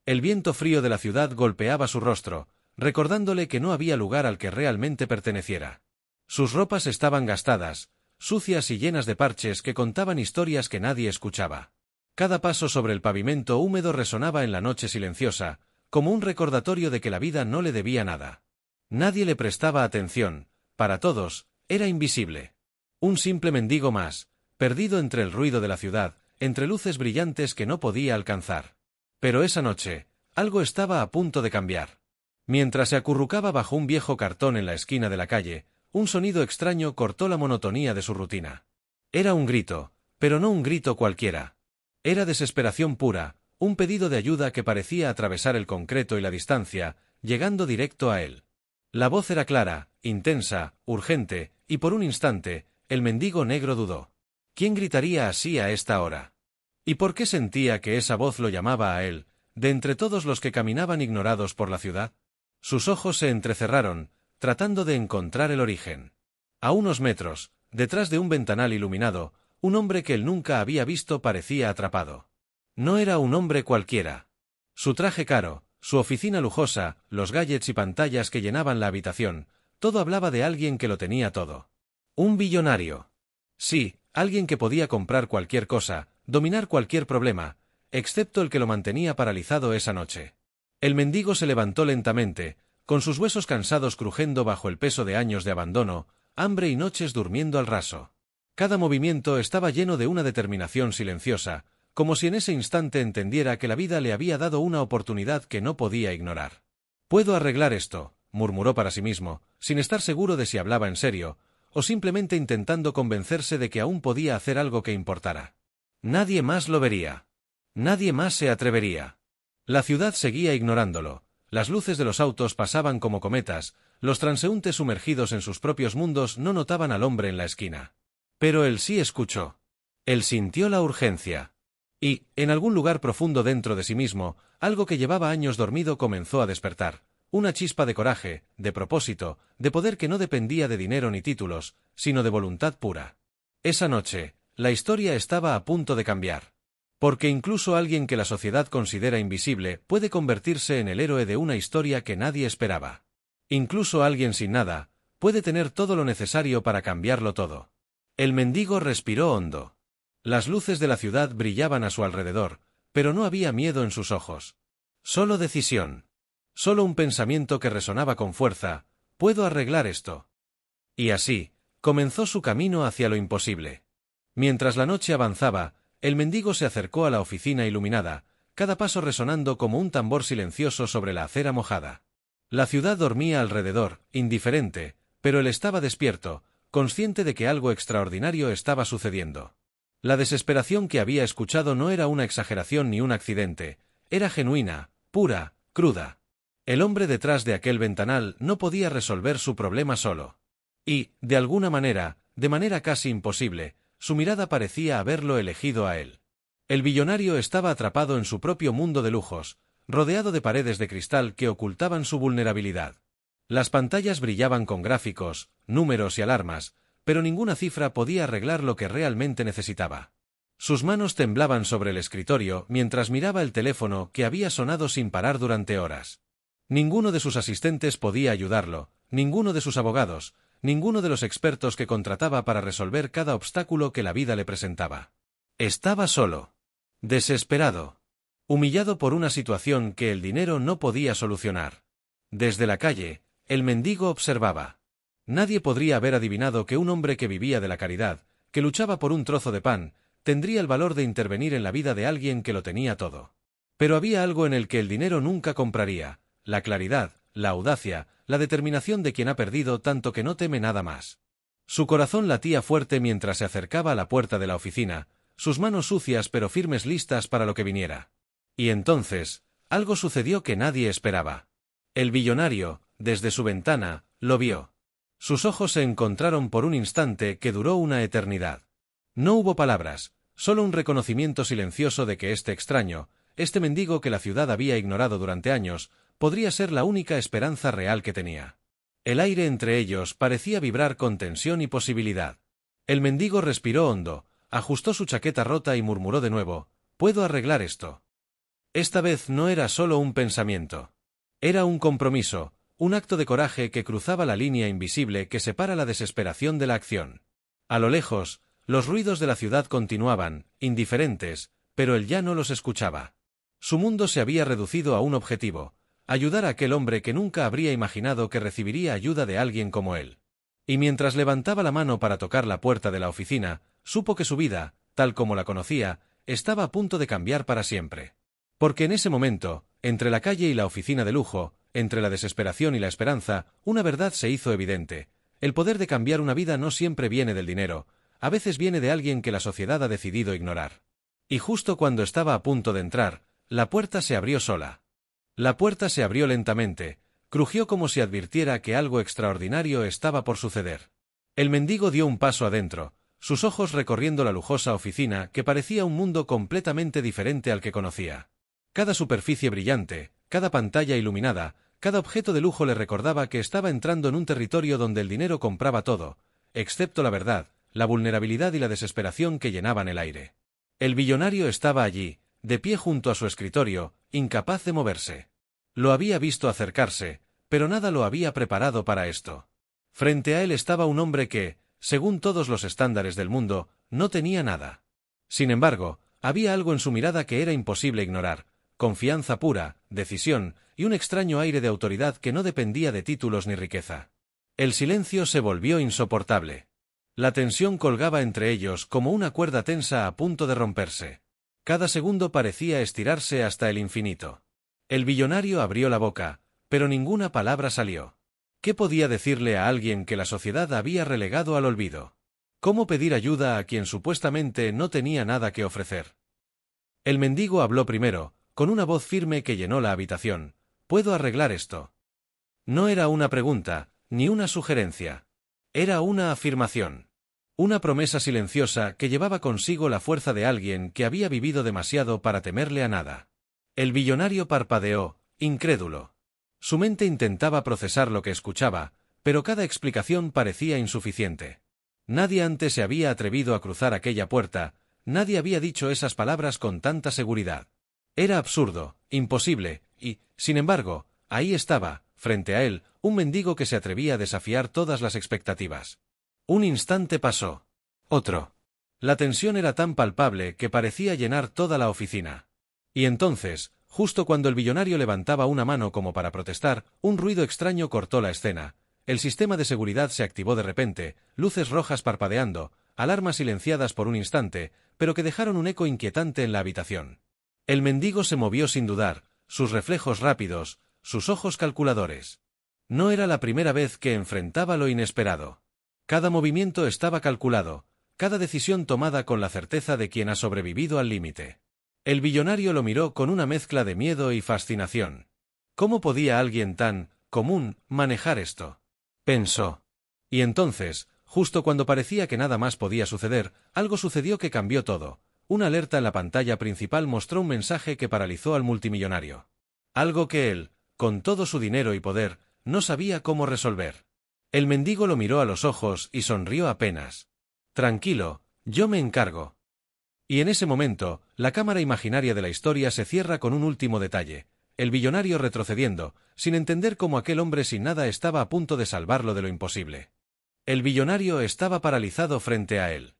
El viento frío de la ciudad golpeaba su rostro, recordándole que no había lugar al que realmente perteneciera. Sus ropas estaban gastadas, sucias y llenas de parches que contaban historias que nadie escuchaba. Cada paso sobre el pavimento húmedo resonaba en la noche silenciosa, como un recordatorio de que la vida no le debía nada. Nadie le prestaba atención, para todos, era invisible. Un simple mendigo más, perdido entre el ruido de la ciudad, entre luces brillantes que no podía alcanzar. Pero esa noche, algo estaba a punto de cambiar. Mientras se acurrucaba bajo un viejo cartón en la esquina de la calle, un sonido extraño cortó la monotonía de su rutina. Era un grito, pero no un grito cualquiera. Era desesperación pura, un pedido de ayuda que parecía atravesar el concreto y la distancia, llegando directo a él. La voz era clara, intensa, urgente, y por un instante, el mendigo negro dudó. ¿Quién gritaría así a esta hora? ¿Y por qué sentía que esa voz lo llamaba a él, de entre todos los que caminaban ignorados por la ciudad? Sus ojos se entrecerraron, tratando de encontrar el origen. A unos metros, detrás de un ventanal iluminado, un hombre que él nunca había visto parecía atrapado. No era un hombre cualquiera. Su traje caro, su oficina lujosa, los gadgets y pantallas que llenaban la habitación, todo hablaba de alguien que lo tenía todo. Un billonario. Sí, alguien que podía comprar cualquier cosa, dominar cualquier problema, excepto el que lo mantenía paralizado esa noche. El mendigo se levantó lentamente, con sus huesos cansados crujiendo bajo el peso de años de abandono, hambre y noches durmiendo al raso. Cada movimiento estaba lleno de una determinación silenciosa, como si en ese instante entendiera que la vida le había dado una oportunidad que no podía ignorar. «Puedo arreglar esto», murmuró para sí mismo, sin estar seguro de si hablaba en serio, o simplemente intentando convencerse de que aún podía hacer algo que importara. Nadie más lo vería. Nadie más se atrevería. La ciudad seguía ignorándolo. Las luces de los autos pasaban como cometas, los transeúntes sumergidos en sus propios mundos no notaban al hombre en la esquina. Pero él sí escuchó. Él sintió la urgencia. Y, en algún lugar profundo dentro de sí mismo, algo que llevaba años dormido comenzó a despertar. Una chispa de coraje, de propósito, de poder que no dependía de dinero ni títulos, sino de voluntad pura. Esa noche, la historia estaba a punto de cambiar. Porque incluso alguien que la sociedad considera invisible puede convertirse en el héroe de una historia que nadie esperaba. Incluso alguien sin nada puede tener todo lo necesario para cambiarlo todo. El mendigo respiró hondo. Las luces de la ciudad brillaban a su alrededor, pero no había miedo en sus ojos. Solo decisión. Solo un pensamiento que resonaba con fuerza: «Puedo arreglar esto». Y así, comenzó su camino hacia lo imposible. Mientras la noche avanzaba, el mendigo se acercó a la oficina iluminada, cada paso resonando como un tambor silencioso sobre la acera mojada. La ciudad dormía alrededor, indiferente, pero él estaba despierto, consciente de que algo extraordinario estaba sucediendo. La desesperación que había escuchado no era una exageración ni un accidente, era genuina, pura, cruda. El hombre detrás de aquel ventanal no podía resolver su problema solo. Y, de alguna manera, de manera casi imposible, su mirada parecía haberlo elegido a él. El billonario estaba atrapado en su propio mundo de lujos, rodeado de paredes de cristal que ocultaban su vulnerabilidad. Las pantallas brillaban con gráficos, números y alarmas, pero ninguna cifra podía arreglar lo que realmente necesitaba. Sus manos temblaban sobre el escritorio mientras miraba el teléfono que había sonado sin parar durante horas. Ninguno de sus asistentes podía ayudarlo, ninguno de sus abogados, ninguno de los expertos que contrataba para resolver cada obstáculo que la vida le presentaba. Estaba solo. Desesperado. Humillado por una situación que el dinero no podía solucionar. Desde la calle, el mendigo observaba. Nadie podría haber adivinado que un hombre que vivía de la caridad, que luchaba por un trozo de pan, tendría el valor de intervenir en la vida de alguien que lo tenía todo. Pero había algo en el que el dinero nunca compraría: la claridad, la audacia, la determinación de quien ha perdido tanto que no teme nada más. Su corazón latía fuerte mientras se acercaba a la puerta de la oficina, sus manos sucias pero firmes, listas para lo que viniera. Y entonces, algo sucedió que nadie esperaba. El billonario, desde su ventana, lo vio. Sus ojos se encontraron por un instante que duró una eternidad. No hubo palabras, solo un reconocimiento silencioso de que este extraño, este mendigo que la ciudad había ignorado durante años, podría ser la única esperanza real que tenía. El aire entre ellos parecía vibrar con tensión y posibilidad. El mendigo respiró hondo, ajustó su chaqueta rota y murmuró de nuevo: «Puedo arreglar esto». Esta vez no era solo un pensamiento. Era un compromiso, un acto de coraje que cruzaba la línea invisible que separa la desesperación de la acción. A lo lejos, los ruidos de la ciudad continuaban, indiferentes, pero él ya no los escuchaba. Su mundo se había reducido a un objetivo: ayudar a aquel hombre que nunca habría imaginado que recibiría ayuda de alguien como él. Y mientras levantaba la mano para tocar la puerta de la oficina, supo que su vida, tal como la conocía, estaba a punto de cambiar para siempre. Porque en ese momento, entre la calle y la oficina de lujo, entre la desesperación y la esperanza, una verdad se hizo evidente: el poder de cambiar una vida no siempre viene del dinero, a veces viene de alguien que la sociedad ha decidido ignorar. Y justo cuando estaba a punto de entrar, la puerta se abrió sola. La puerta se abrió lentamente, crujió como si advirtiera que algo extraordinario estaba por suceder. El mendigo dio un paso adentro, sus ojos recorriendo la lujosa oficina que parecía un mundo completamente diferente al que conocía. Cada superficie brillante, cada pantalla iluminada, cada objeto de lujo le recordaba que estaba entrando en un territorio donde el dinero compraba todo, excepto la verdad, la vulnerabilidad y la desesperación que llenaban el aire. El billonario estaba allí, de pie junto a su escritorio, incapaz de moverse. Lo había visto acercarse, pero nada lo había preparado para esto. Frente a él estaba un hombre que, según todos los estándares del mundo, no tenía nada. Sin embargo, había algo en su mirada que era imposible ignorar: confianza pura, decisión, y un extraño aire de autoridad que no dependía de títulos ni riqueza. El silencio se volvió insoportable. La tensión colgaba entre ellos como una cuerda tensa a punto de romperse. Cada segundo parecía estirarse hasta el infinito. El billonario abrió la boca, pero ninguna palabra salió. ¿Qué podía decirle a alguien que la sociedad había relegado al olvido? ¿Cómo pedir ayuda a quien supuestamente no tenía nada que ofrecer? El mendigo habló primero, con una voz firme que llenó la habitación: «¿Puedo arreglar esto?». No era una pregunta, ni una sugerencia. Era una afirmación. Una promesa silenciosa que llevaba consigo la fuerza de alguien que había vivido demasiado para temerle a nada. El billonario parpadeó, incrédulo. Su mente intentaba procesar lo que escuchaba, pero cada explicación parecía insuficiente. Nadie antes se había atrevido a cruzar aquella puerta, nadie había dicho esas palabras con tanta seguridad. Era absurdo, imposible, y, sin embargo, ahí estaba, frente a él, un mendigo que se atrevía a desafiar todas las expectativas. Un instante pasó. Otro. La tensión era tan palpable que parecía llenar toda la oficina. Y entonces, justo cuando el billonario levantaba una mano como para protestar, un ruido extraño cortó la escena. El sistema de seguridad se activó de repente, luces rojas parpadeando, alarmas silenciadas por un instante, pero que dejaron un eco inquietante en la habitación. El mendigo se movió sin dudar, sus reflejos rápidos, sus ojos calculadores. No era la primera vez que enfrentaba lo inesperado. Cada movimiento estaba calculado, cada decisión tomada con la certeza de quien ha sobrevivido al límite. El billonario lo miró con una mezcla de miedo y fascinación. ¿Cómo podía alguien tan común manejar esto?, pensó. Y entonces, justo cuando parecía que nada más podía suceder, algo sucedió que cambió todo. Una alerta en la pantalla principal mostró un mensaje que paralizó al multimillonario. Algo que él, con todo su dinero y poder, no sabía cómo resolver. El mendigo lo miró a los ojos y sonrió apenas. «Tranquilo, yo me encargo». Y en ese momento, la cámara imaginaria de la historia se cierra con un último detalle: el billonario retrocediendo, sin entender cómo aquel hombre sin nada estaba a punto de salvarlo de lo imposible. El billonario estaba paralizado frente a él.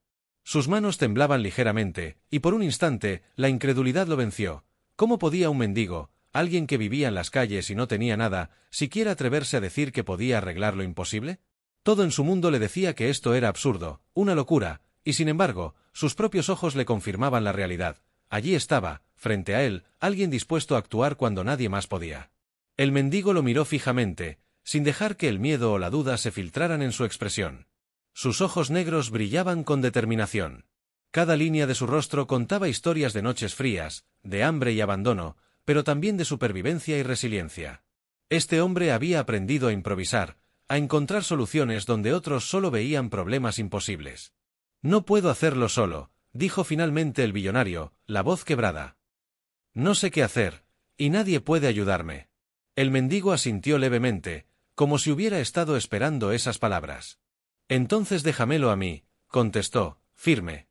Sus manos temblaban ligeramente, y por un instante, la incredulidad lo venció. ¿Cómo podía un mendigo, alguien que vivía en las calles y no tenía nada, siquiera atreverse a decir que podía arreglar lo imposible? Todo en su mundo le decía que esto era absurdo, una locura, y sin embargo, sus propios ojos le confirmaban la realidad. Allí estaba, frente a él, alguien dispuesto a actuar cuando nadie más podía. El mendigo lo miró fijamente, sin dejar que el miedo o la duda se filtraran en su expresión. Sus ojos negros brillaban con determinación. Cada línea de su rostro contaba historias de noches frías, de hambre y abandono, pero también de supervivencia y resiliencia. Este hombre había aprendido a improvisar, a encontrar soluciones donde otros solo veían problemas imposibles. «No puedo hacerlo solo», dijo finalmente el billonario, la voz quebrada. «No sé qué hacer, y nadie puede ayudarme». El mendigo asintió levemente, como si hubiera estado esperando esas palabras. «Entonces déjamelo a mí», contestó, firme.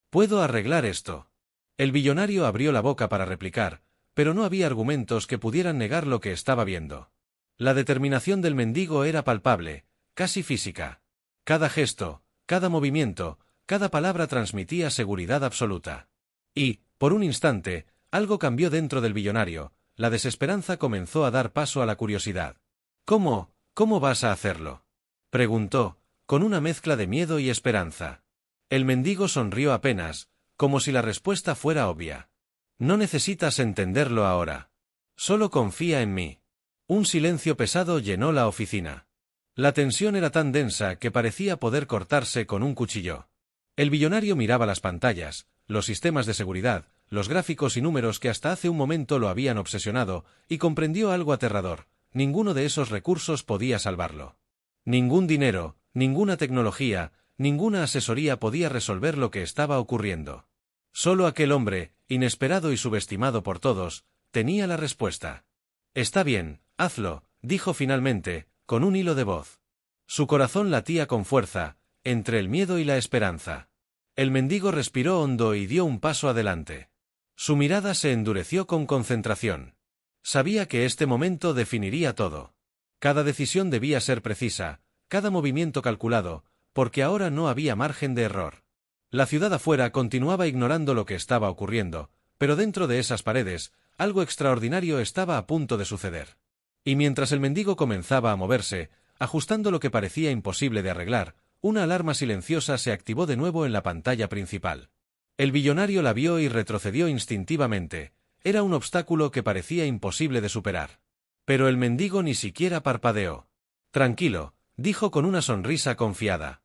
«Puedo arreglar esto». El billonario abrió la boca para replicar, pero no había argumentos que pudieran negar lo que estaba viendo. La determinación del mendigo era palpable, casi física. Cada gesto, cada movimiento, cada palabra transmitía seguridad absoluta. Y, por un instante, algo cambió dentro del billonario, la desesperanza comenzó a dar paso a la curiosidad. ¿Cómo vas a hacerlo?, preguntó, con una mezcla de miedo y esperanza. El mendigo sonrió apenas, como si la respuesta fuera obvia. No necesitas entenderlo ahora. Solo confía en mí. Un silencio pesado llenó la oficina. La tensión era tan densa que parecía poder cortarse con un cuchillo. El billonario miraba las pantallas, los sistemas de seguridad, los gráficos y números que hasta hace un momento lo habían obsesionado, y comprendió algo aterrador: ninguno de esos recursos podía salvarlo. Ningún dinero, ninguna tecnología, ninguna asesoría podía resolver lo que estaba ocurriendo. Solo aquel hombre, inesperado y subestimado por todos, tenía la respuesta. «Está bien, hazlo», dijo finalmente, con un hilo de voz. Su corazón latía con fuerza, entre el miedo y la esperanza. El mendigo respiró hondo y dio un paso adelante. Su mirada se endureció con concentración. Sabía que este momento definiría todo. Cada decisión debía ser precisa, cada movimiento calculado, porque ahora no había margen de error. La ciudad afuera continuaba ignorando lo que estaba ocurriendo, pero dentro de esas paredes, algo extraordinario estaba a punto de suceder. Y mientras el mendigo comenzaba a moverse, ajustando lo que parecía imposible de arreglar, una alarma silenciosa se activó de nuevo en la pantalla principal. El billonario la vio y retrocedió instintivamente. Era un obstáculo que parecía imposible de superar. Pero el mendigo ni siquiera parpadeó. «Tranquilo», dijo con una sonrisa confiada.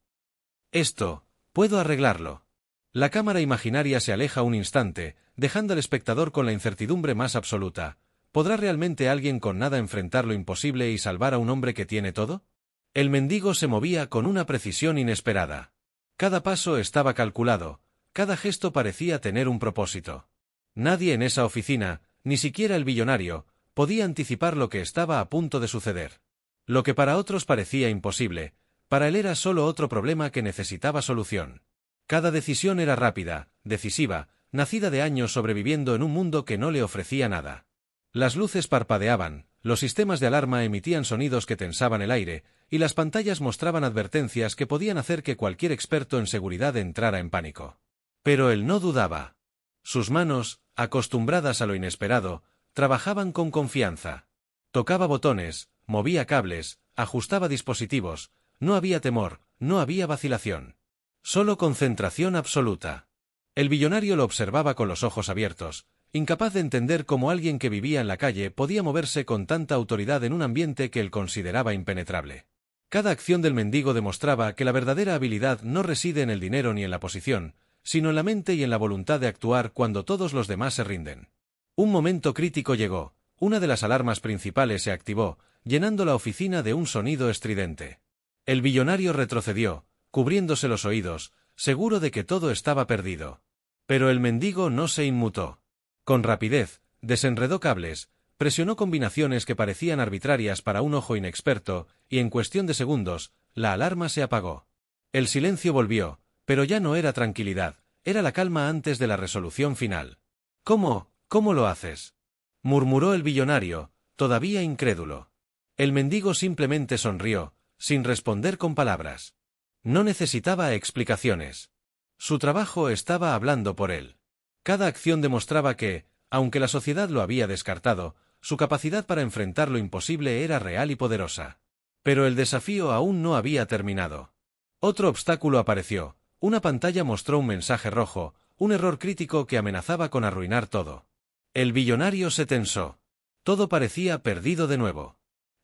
«Puedo arreglarlo». La cámara imaginaria se aleja un instante, dejando al espectador con la incertidumbre más absoluta. ¿Podrá realmente alguien con nada enfrentar lo imposible y salvar a un hombre que tiene todo? El mendigo se movía con una precisión inesperada. Cada paso estaba calculado, cada gesto parecía tener un propósito. Nadie en esa oficina, ni siquiera el billonario, podía anticipar lo que estaba a punto de suceder. Lo que para otros parecía imposible, para él era solo otro problema que necesitaba solución. Cada decisión era rápida, decisiva, nacida de años sobreviviendo en un mundo que no le ofrecía nada. Las luces parpadeaban, los sistemas de alarma emitían sonidos que tensaban el aire, y las pantallas mostraban advertencias que podían hacer que cualquier experto en seguridad entrara en pánico. Pero él no dudaba. Sus manos, acostumbradas a lo inesperado, trabajaban con confianza. Tocaba botones, movía cables, ajustaba dispositivos. No había temor, no había vacilación. Solo concentración absoluta. El billonario lo observaba con los ojos abiertos, incapaz de entender cómo alguien que vivía en la calle podía moverse con tanta autoridad en un ambiente que él consideraba impenetrable. Cada acción del mendigo demostraba que la verdadera habilidad no reside en el dinero ni en la posición, sino en la mente y en la voluntad de actuar cuando todos los demás se rinden. Un momento crítico llegó. Una de las alarmas principales se activó, llenando la oficina de un sonido estridente. El billonario retrocedió, cubriéndose los oídos, seguro de que todo estaba perdido. Pero el mendigo no se inmutó. Con rapidez, desenredó cables, presionó combinaciones que parecían arbitrarias para un ojo inexperto, y en cuestión de segundos, la alarma se apagó. El silencio volvió, pero ya no era tranquilidad, era la calma antes de la resolución final. ¿Cómo lo haces?, murmuró el billonario, todavía incrédulo. El mendigo simplemente sonrió, sin responder con palabras. No necesitaba explicaciones. Su trabajo estaba hablando por él. Cada acción demostraba que, aunque la sociedad lo había descartado, su capacidad para enfrentar lo imposible era real y poderosa. Pero el desafío aún no había terminado. Otro obstáculo apareció. Una pantalla mostró un mensaje rojo, un error crítico que amenazaba con arruinar todo. El billonario se tensó. Todo parecía perdido de nuevo.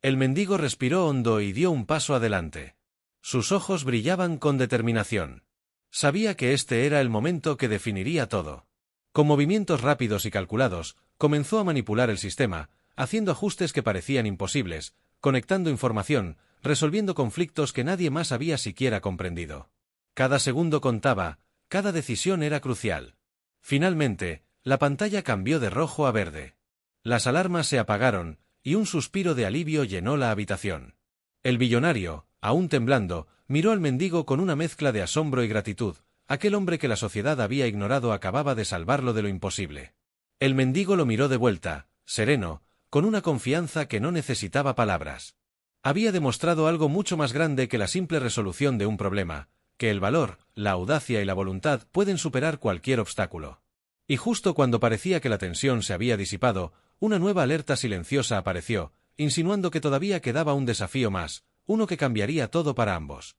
El mendigo respiró hondo y dio un paso adelante. Sus ojos brillaban con determinación. Sabía que este era el momento que definiría todo. Con movimientos rápidos y calculados, comenzó a manipular el sistema, haciendo ajustes que parecían imposibles, conectando información, resolviendo conflictos que nadie más había siquiera comprendido. Cada segundo contaba, cada decisión era crucial. Finalmente, la pantalla cambió de rojo a verde. Las alarmas se apagaron, y un suspiro de alivio llenó la habitación. El billonario, aún temblando, miró al mendigo con una mezcla de asombro y gratitud. Aquel hombre que la sociedad había ignorado acababa de salvarlo de lo imposible. El mendigo lo miró de vuelta, sereno, con una confianza que no necesitaba palabras. Había demostrado algo mucho más grande que la simple resolución de un problema, que el valor, la audacia y la voluntad pueden superar cualquier obstáculo. Y justo cuando parecía que la tensión se había disipado, una nueva alerta silenciosa apareció, insinuando que todavía quedaba un desafío más, uno que cambiaría todo para ambos.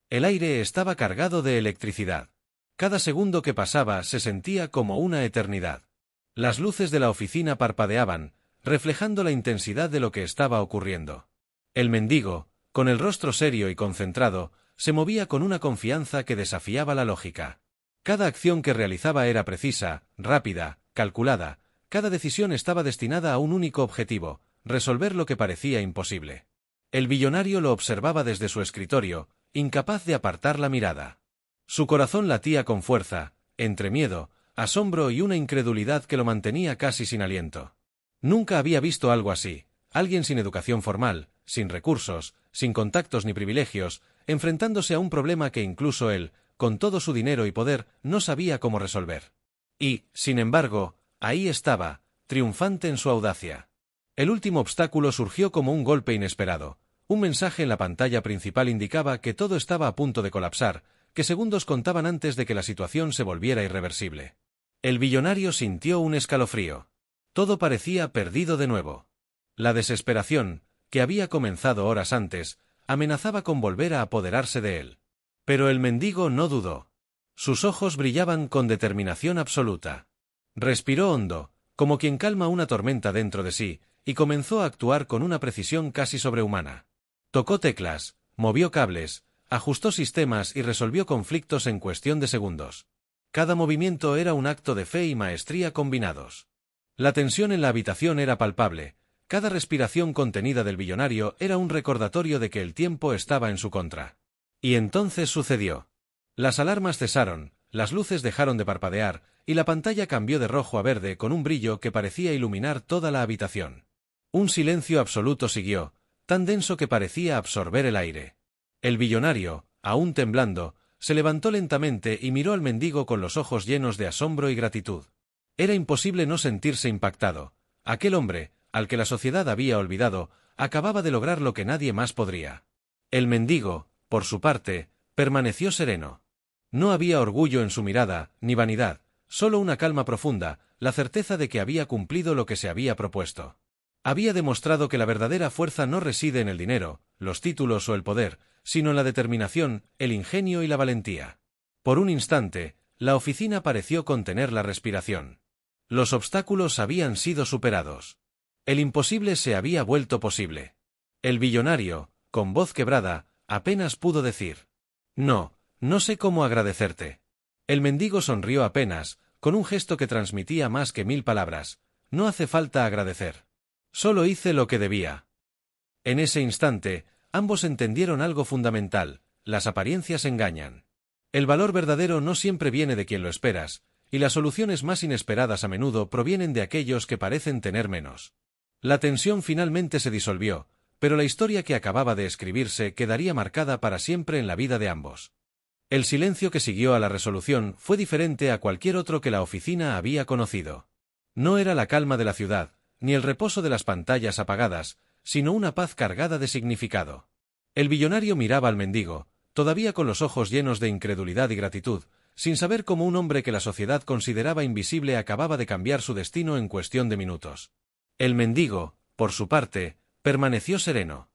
El aire estaba cargado de electricidad. Cada segundo que pasaba se sentía como una eternidad. Las luces de la oficina parpadeaban, reflejando la intensidad de lo que estaba ocurriendo. El mendigo, con el rostro serio y concentrado, se movía con una confianza que desafiaba la lógica. Cada acción que realizaba era precisa, rápida, calculada, cada decisión estaba destinada a un único objetivo, resolver lo que parecía imposible. El billonario lo observaba desde su escritorio, incapaz de apartar la mirada. Su corazón latía con fuerza, entre miedo, asombro y una incredulidad que lo mantenía casi sin aliento. Nunca había visto algo así, alguien sin educación formal, sin recursos, sin contactos ni privilegios, enfrentándose a un problema que incluso él, con todo su dinero y poder, no sabía cómo resolver. Y, sin embargo, ahí estaba, triunfante en su audacia. El último obstáculo surgió como un golpe inesperado. Un mensaje en la pantalla principal indicaba que todo estaba a punto de colapsar, que segundos contaban antes de que la situación se volviera irreversible. El billonario sintió un escalofrío. Todo parecía perdido de nuevo. La desesperación, que había comenzado horas antes, amenazaba con volver a apoderarse de él. Pero el mendigo no dudó. Sus ojos brillaban con determinación absoluta. Respiró hondo, como quien calma una tormenta dentro de sí, y comenzó a actuar con una precisión casi sobrehumana. Tocó teclas, movió cables, ajustó sistemas y resolvió conflictos en cuestión de segundos. Cada movimiento era un acto de fe y maestría combinados. La tensión en la habitación era palpable, cada respiración contenida del billonario era un recordatorio de que el tiempo estaba en su contra. Y entonces sucedió. Las alarmas cesaron, las luces dejaron de parpadear, y la pantalla cambió de rojo a verde con un brillo que parecía iluminar toda la habitación. Un silencio absoluto siguió, tan denso que parecía absorber el aire. El billonario, aún temblando, se levantó lentamente y miró al mendigo con los ojos llenos de asombro y gratitud. Era imposible no sentirse impactado. Aquel hombre, al que la sociedad había olvidado, acababa de lograr lo que nadie más podría. El mendigo, por su parte, permaneció sereno. No había orgullo en su mirada, ni vanidad, solo una calma profunda, la certeza de que había cumplido lo que se había propuesto. Había demostrado que la verdadera fuerza no reside en el dinero, los títulos o el poder, sino en la determinación, el ingenio y la valentía. Por un instante, la oficina pareció contener la respiración. Los obstáculos habían sido superados. El imposible se había vuelto posible. El billonario, con voz quebrada, apenas pudo decir: No, no sé cómo agradecerte. El mendigo sonrió apenas, con un gesto que transmitía más que 1000 palabras. No hace falta agradecer. Solo hice lo que debía. En ese instante, ambos entendieron algo fundamental: las apariencias engañan. El valor verdadero no siempre viene de quien lo esperas, y las soluciones más inesperadas a menudo provienen de aquellos que parecen tener menos. La tensión finalmente se disolvió, pero la historia que acababa de escribirse quedaría marcada para siempre en la vida de ambos. El silencio que siguió a la resolución fue diferente a cualquier otro que la oficina había conocido. No era la calma de la ciudad, ni el reposo de las pantallas apagadas, sino una paz cargada de significado. El billonario miraba al mendigo, todavía con los ojos llenos de incredulidad y gratitud, sin saber cómo un hombre que la sociedad consideraba invisible acababa de cambiar su destino en cuestión de minutos. El mendigo, por su parte, permaneció sereno.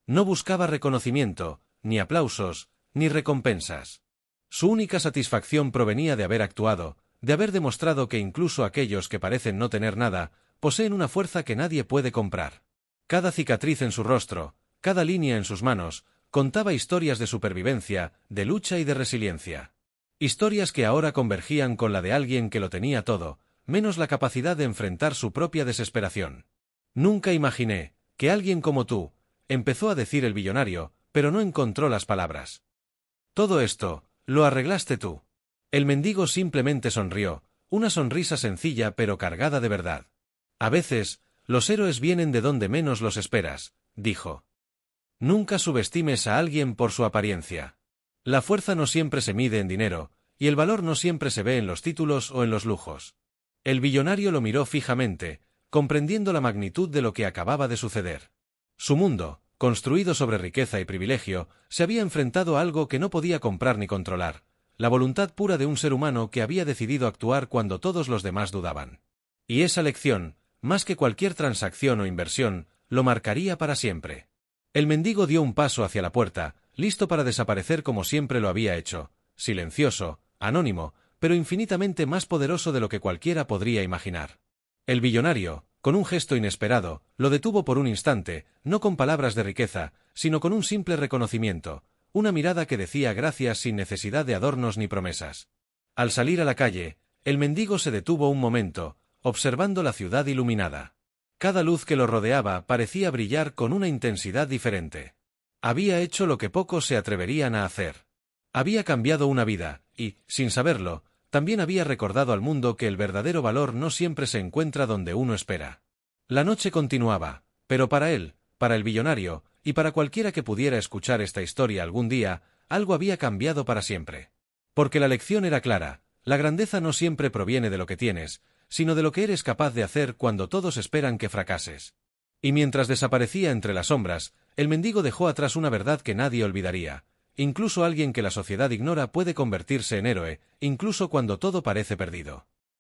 No buscaba reconocimiento, ni aplausos, ni recompensas. Su única satisfacción provenía de haber actuado, de haber demostrado que incluso aquellos que parecen no tener nada, poseen una fuerza que nadie puede comprar. Cada cicatriz en su rostro, cada línea en sus manos, contaba historias de supervivencia, de lucha y de resiliencia. Historias que ahora convergían con la de alguien que lo tenía todo, menos la capacidad de enfrentar su propia desesperación. Nunca imaginé que alguien como tú, empezó a decir el billonario, pero no encontró las palabras. Todo esto, lo arreglaste tú. El mendigo simplemente sonrió, una sonrisa sencilla pero cargada de verdad. A veces, los héroes vienen de donde menos los esperas, dijo. Nunca subestimes a alguien por su apariencia. La fuerza no siempre se mide en dinero, y el valor no siempre se ve en los títulos o en los lujos. El billonario lo miró fijamente, comprendiendo la magnitud de lo que acababa de suceder. Su mundo, construido sobre riqueza y privilegio, se había enfrentado a algo que no podía comprar ni controlar, la voluntad pura de un ser humano que había decidido actuar cuando todos los demás dudaban. Y esa lección, más que cualquier transacción o inversión, lo marcaría para siempre. El mendigo dio un paso hacia la puerta, listo para desaparecer como siempre lo había hecho, silencioso, anónimo, pero infinitamente más poderoso de lo que cualquiera podría imaginar. El billonario, con un gesto inesperado, lo detuvo por un instante, no con palabras de riqueza, sino con un simple reconocimiento, una mirada que decía gracias sin necesidad de adornos ni promesas. Al salir a la calle, el mendigo se detuvo un momento, observando la ciudad iluminada. Cada luz que lo rodeaba parecía brillar con una intensidad diferente. Había hecho lo que pocos se atreverían a hacer. Había cambiado una vida, y, sin saberlo, también había recordado al mundo que el verdadero valor no siempre se encuentra donde uno espera. La noche continuaba, pero para él, para el billonario, y para cualquiera que pudiera escuchar esta historia algún día, algo había cambiado para siempre. Porque la lección era clara, la grandeza no siempre proviene de lo que tienes, sino de lo que eres capaz de hacer cuando todos esperan que fracases. Y mientras desaparecía entre las sombras, el mendigo dejó atrás una verdad que nadie olvidaría. Incluso alguien que la sociedad ignora puede convertirse en héroe, incluso cuando todo parece perdido.